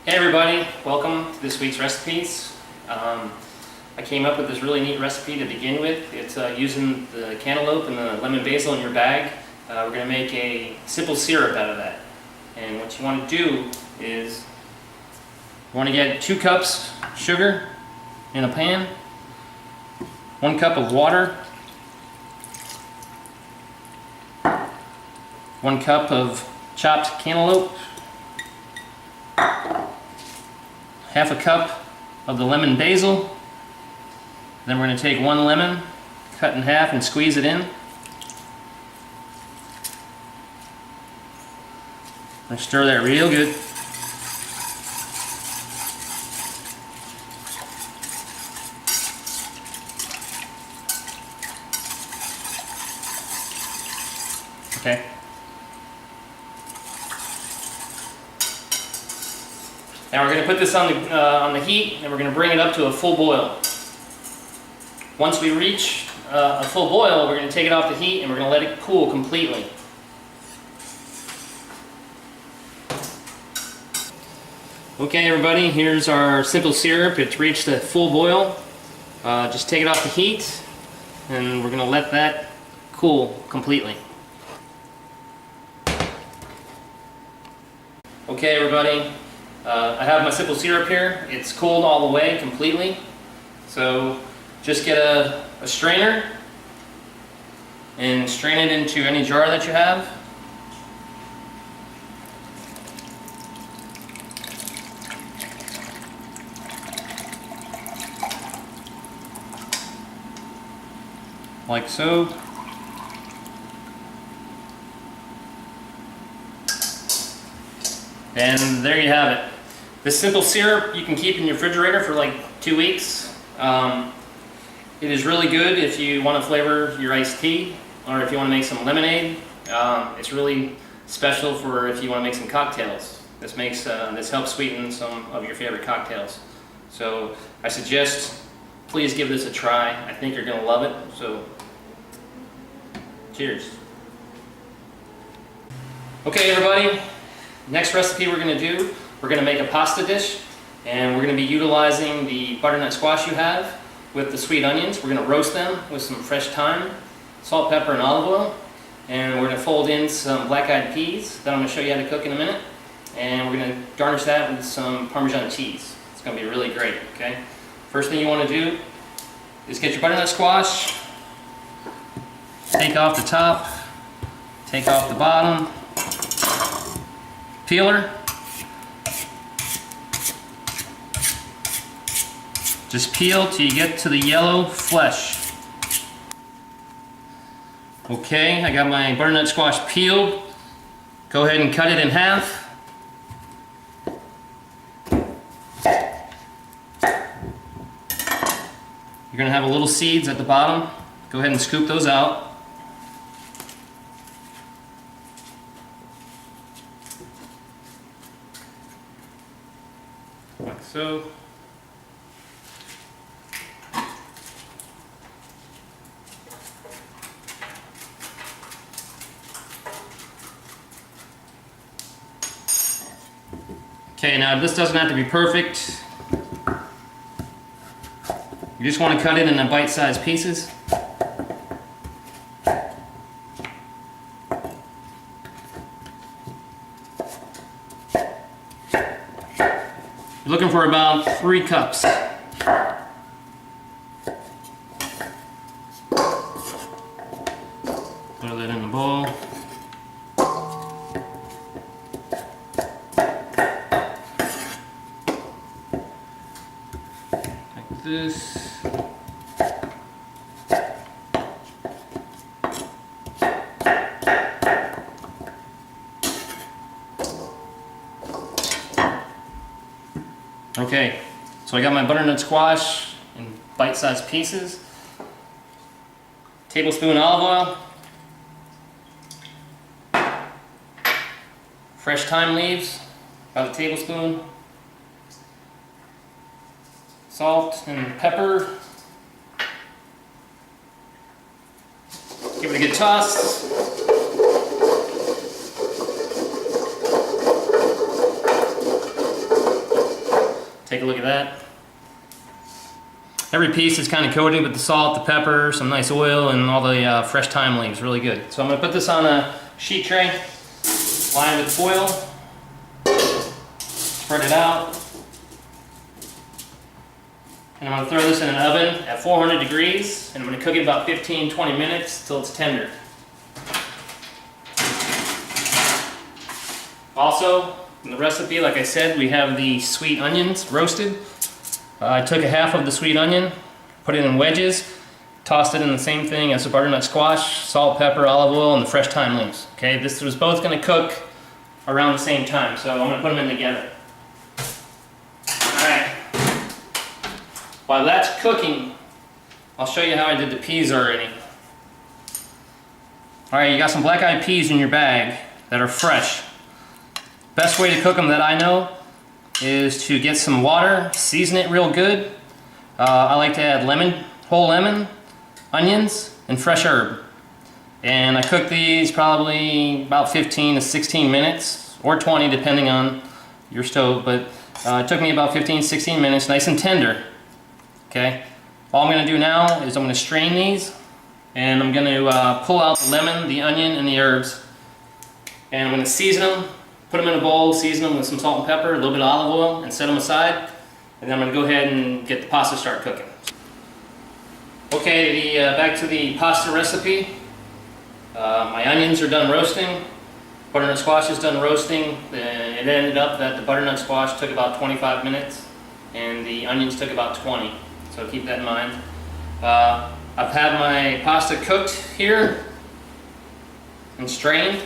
Hey everybody, welcome to this week's recipes. I came up with this really neat recipe to begin with. It's using the cantaloupe and the lemon basil in your bag. We're going to make a simple syrup out of that. And what you want to do is you want to get 2 cups sugar in a pan, 1 cup of water, 1 cup of chopped cantaloupe, half a cup of the lemon basil. Then we're going to take 1 lemon, cut in half and squeeze it in. And stir that real good. Okay. Now we're going to put this on the heat, and we're going to bring it up to a full boil. Once we reach a full boil, we're going to take it off the heat and we're going to let it cool completely. Okay everybody, here's our simple syrup. It's reached a full boil. Just take it off the heat and we're going to let that cool completely. Okay everybody, I have my simple syrup here. It's cooled all the way completely. So just get a strainer and strain it into any jar that you have. Like so. And there you have it. This simple syrup you can keep in your refrigerator for like 2 weeks. It is really good if you want to flavor your iced tea or if you want to make some lemonade. It's really special for if you want to make some cocktails. This helps sweeten some of your favorite cocktails. So I suggest please give this a try. I think you're going to love it. So cheers. Okay everybody, next recipe we're going to do, we're going to make a pasta dish, and we're going to be utilizing the butternut squash you have with the sweet onions. We're going to roast them with some fresh thyme, salt, pepper, and olive oil. And we're going to fold in some black-eyed peas that I'm going to show you how to cook in a minute. And we're going to garnish that with some Parmesan cheese. It's going to be really great, okay? First thing you want to do is get your butternut squash, take off the top, take off the bottom, peeler. Just peel till you get to the yellow flesh. Okay, I got my butternut squash peeled. Go ahead and cut it in half. You're going to have a little seeds at the bottom. Go ahead and scoop those out. Like so. Okay, now this doesn't have to be perfect. You just want to cut it into bite-sized pieces. You're looking for about 3 cups. Throw that in the bowl. This. Okay, so I got my butternut squash in bite-sized pieces. Tablespoon olive oil. Fresh thyme leaves, about a tablespoon. Salt and pepper. Give it a good toss. Take a look at that. Every piece is kind of coated with the salt, the pepper, some nice oil, and all the fresh thyme leaves. Really good. So I'm going to put this on a sheet tray, line with foil, spread it out, and I'm going to throw this in an oven at 400 degrees, and I'm going to cook it about 15-20 minutes till it's tender. Also, in the recipe, like I said, we have the sweet onions roasted. I took a half of the sweet onion, put it in wedges, tossed it in the same thing as the butternut squash, salt, pepper, olive oil, and the fresh thyme leaves. Okay, this was both going to cook around the same time, so I'm going to put them in together. Alright, while that's cooking, I'll show you how I did the peas already. Alright, you got some black-eyed peas in your bag that are fresh. Best way to cook them that I know is to get some water, season it real good. I like to add lemon, whole lemon, onions, and fresh herb. And I cook these probably about 15 to 16 minutes, or 20 depending on your stove, but it took me about 15-16 minutes, nice and tender. Okay, all I'm going to do now is I'm going to strain these, and I'm going to pull out the lemon, the onion, and the herbs, and I'm going to season them. Put them in a bowl, season them with some salt and pepper, a little bit of olive oil, and set them aside. And then I'm going to go ahead and get the pasta start cooking. Okay, back to the pasta recipe. My onions are done roasting. Butternut squash is done roasting. It ended up that the butternut squash took about 25 minutes, and the onions took about 20. So keep that in mind. I've had my pasta cooked here and strained.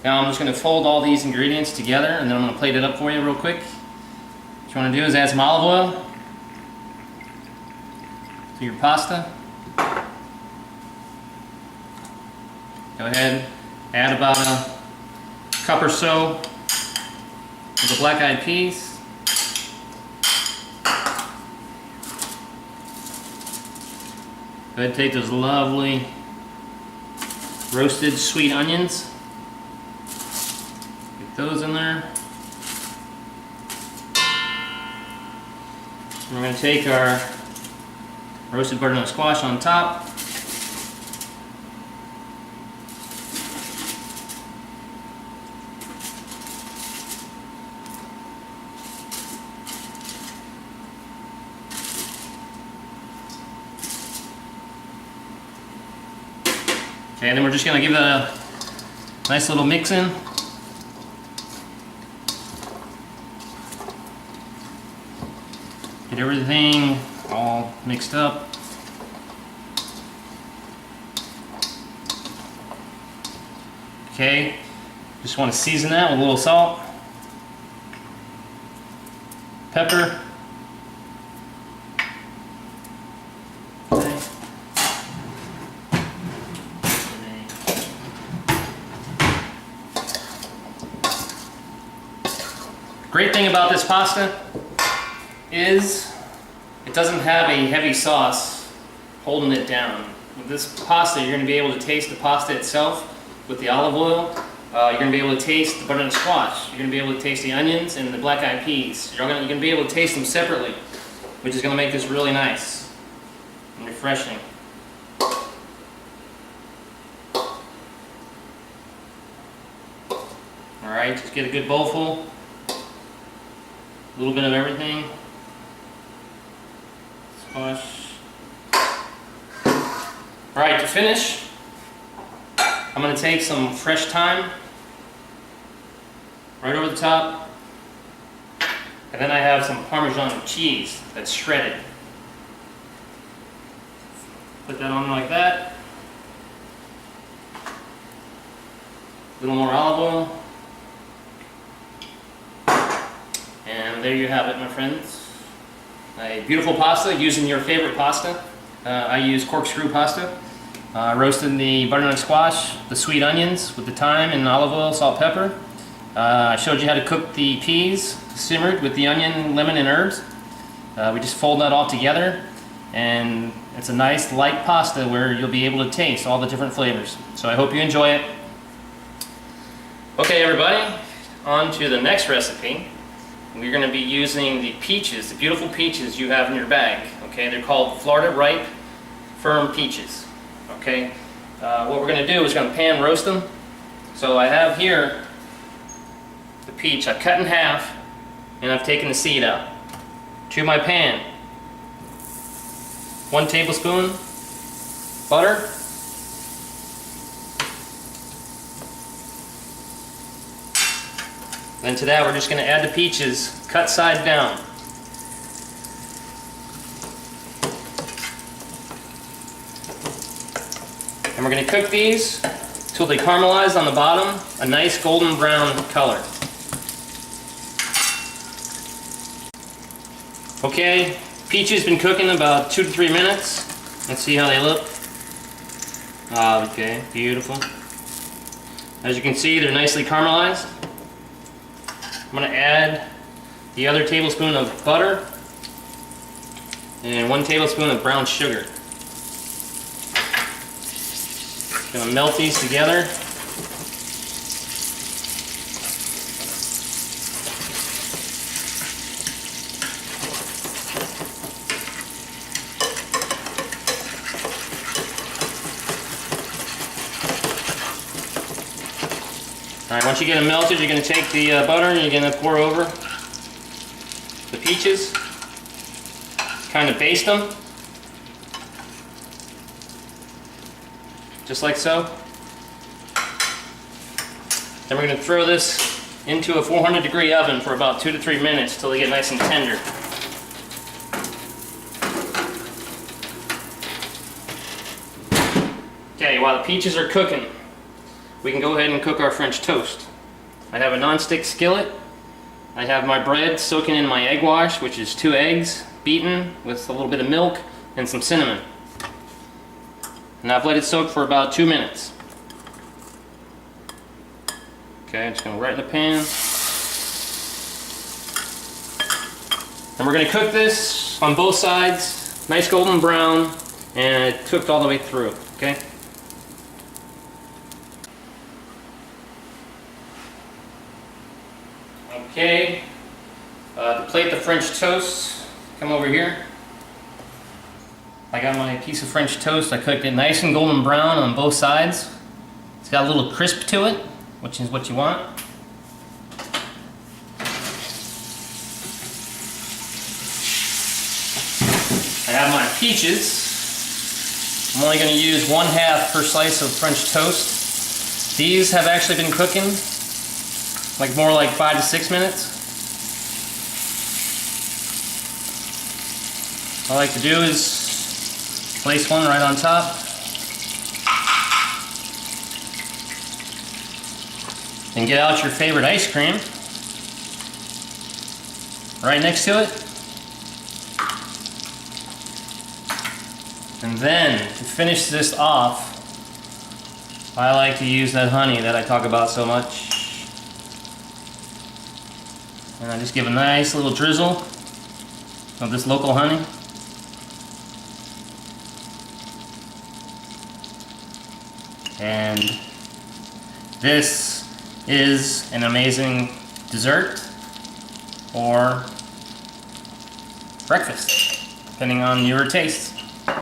Now I'm just going to fold all these ingredients together, and then I'm going to plate it up for you real quick. What you want to do is add some olive oil to your pasta. Go ahead, add about a cup or so of the black-eyed peas. Go ahead and take those lovely roasted sweet onions. Those in there. We're going to take our roasted butternut squash on top. Okay, and then we're just going to give it a nice little mix in. Get everything all mixed up. Okay, just want to season that with a little salt, pepper. Okay. Great thing about this pasta is it doesn't have a heavy sauce holding it down. With this pasta, you're going to be able to taste the pasta itself with the olive oil. You're going to be able to taste the butternut squash. You're going to be able to taste the onions and the black-eyed peas. You're going to be able to taste them separately, which is going to make this really nice and refreshing. Alright, just get a good bowl full. A little bit of everything. Squash. Alright, to finish, I'm going to take some fresh thyme right over the top, and then I have some Parmesan cheese that's shredded. Put that on like that. A little more olive oil. And there you have it, my friends. A beautiful pasta using your favorite pasta. I use corkscrew pasta. I roasted the butternut squash, the sweet onions with the thyme and olive oil, salt, pepper. I showed you how to cook the peas simmered with the onion, lemon, and herbs. We just fold that all together, and it's a nice light pasta where you'll be able to taste all the different flavors. So I hope you enjoy it. Okay, everybody, on to the next recipe. we're going to be using the peaches, the beautiful peaches you have in your bag. Okay, they're called Florida Ripe Firm Peaches. Okay, what we're going to do is going to pan roast them. So I have here the peach I've cut in half, and I've taken the seed out. To my pan, 1 tablespoon butter, then to that we're just going to add the peaches cut side down. And we're going to cook these until they caramelize on the bottom, a nice golden brown color. Okay, peaches been cooking about 2 to 3 minutes. Let's see how they look. Okay, beautiful. As you can see, they're nicely caramelized. I'm going to add the other tablespoon of butter and 1 tablespoon of brown sugar. Going to melt these together. Alright, once you get them melted, you're going to take the butter and you're going to pour over the peaches. Kind of baste them. Just like so. Then we're going to throw this into a 400-degree oven for about 2 to 3 minutes till they get nice and tender. Okay, while the peaches are cooking, we can go ahead and cook our French toast. I have a non-stick skillet. I have my bread soaking in my egg wash, which is 2 eggs beaten with a little bit of milk and some cinnamon. And I've let it soak for about 2 minutes. Okay, I'm just going to right in the pan. And we're going to cook this on both sides, nice golden brown, and it cooked all the way through. Okay. Okay, to plate the French toast, come over here. I got my piece of French toast. I cooked it nice and golden brown on both sides. It's got a little crisp to it, which is what you want. I have my peaches. I'm only going to use 1/2 per slice of French toast. These have actually been cooking more like 5 to 6 minutes. All I like to do is place one right on top. And get out your favorite ice cream right next to it. And then to finish this off, I like to use that honey that I talk about so much. And I just give a nice little drizzle of this local honey. And this is an amazing dessert or breakfast, depending on your taste.